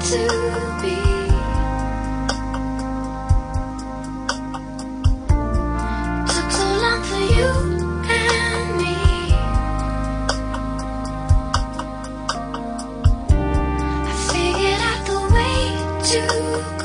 to be. Took so long for you and me. I figured out the way to